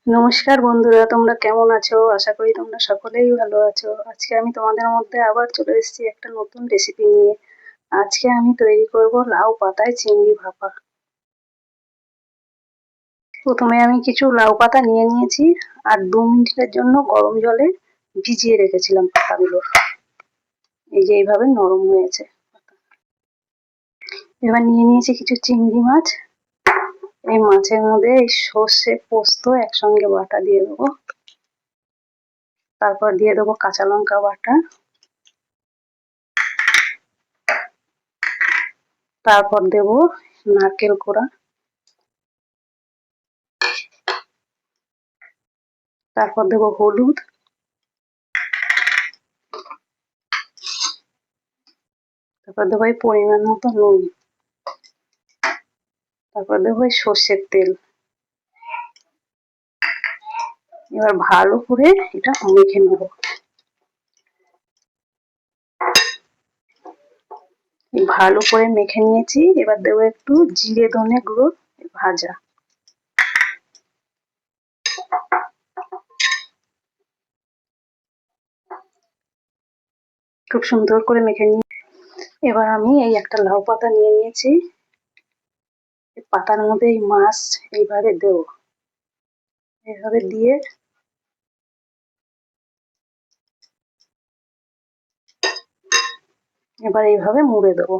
নমস্কার বন্ধুরা, তোমরা কেমন আছো? আশা করি তোমরা সকলেই ভালো আছো। আজকে আমি তোমাদের মধ্যে আবার চলে এসেছি একটা নতুন রেসিপি নিয়ে। আজকে আমি তৈরি করব লাউ পাতায় চিংড়ি ভাপা। প্রথমে আমি কিছু লাউ পাতা নিয়ে নিয়েছি আর 2 মিনিটের জন্য গরম জলে ভিজিয়ে রেখেছিলাম পাতাগুলো। এই যে এইভাবে নরম হয়েছে। এবার নিয়ে নিয়েছি কিছু চিংড়ি মাছ। এই মাছের মধ্যে এই সর্ষে পোস্ত একসঙ্গে বাটা দিয়ে দেবো। তারপর দিয়ে দেবো কাঁচা লঙ্কা বাটা, তারপর দেব নারকেল কোড়া, তারপর দেব হলুদ, তারপর দেবো এই পরিমাণ মতো নুন, তারপর দেবো এই সর্ষের তেল। এবার ভালো করে এটা মেখে নেব। ভালো করে মেখে নিয়েছি। এবার দেবো একটু জিরে ধনে গুঁড়ো ভাজা। খুব সুন্দর করে মেখে নিয়ে এবার আমি এই একটা লাউ পাতা নিয়ে নিয়েছি। পাতার মধ্যে এই মাছ এইভাবে দেবো। এইভাবে দিয়ে এবার এইভাবে মুড়ে দেবো।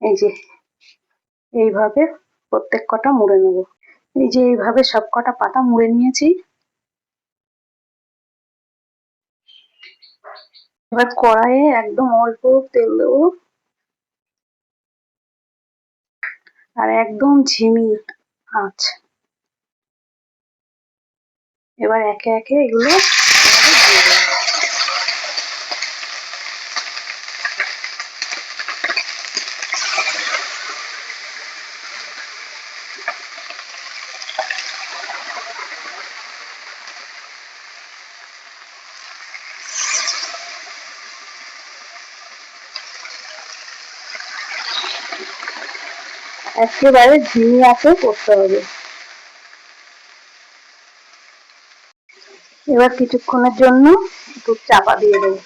এই যে এইভাবে প্রত্যেক কটা মুড়ে নেব। এই যে এইভাবে সব কটা পাতা মুড়ে নিয়েছি। এবার কড়াইয়ে একদম অল্প তেল দেবো আর একদম ঝিমি আঁচ। এবার একে একে এগুলো দিয়ে দেবো। একেবারে ঝিমি আঁচে করতে হবে। এবার কিছুক্ষণের জন্য একটু চাপা দিয়ে দেবো।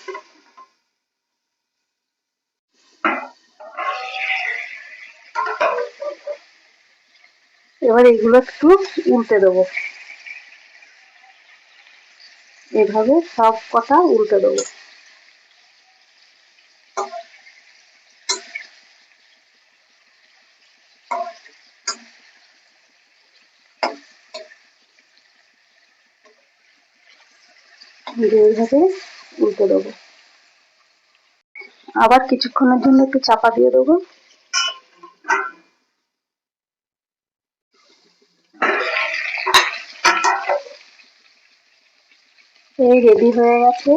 এবার এগুলো একটু উল্টে দেবো। এভাবে সব কটা উল্টে দেবো। এইভাবে উল্টে দেবো। আবার কিছুক্ষণের জন্য একটু চাপা দিয়ে দেবো। এই রেডি হয়ে গেছে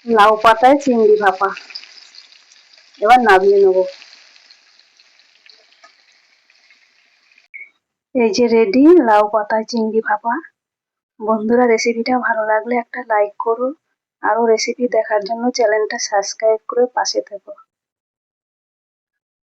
লাউ পাতায় চিংড়ি ভাপা। এবার নামিয়ে নেবো। এই যে রেডি লাউ পাতায় চিংড়ি ভাপা। বন্ধুরা, রেসিপিটা ভালো লাগলে একটা লাইক করো। আরো রেসিপি দেখার জন্য চ্যানেলটা সাবস্ক্রাইব করে পাশে থেকো।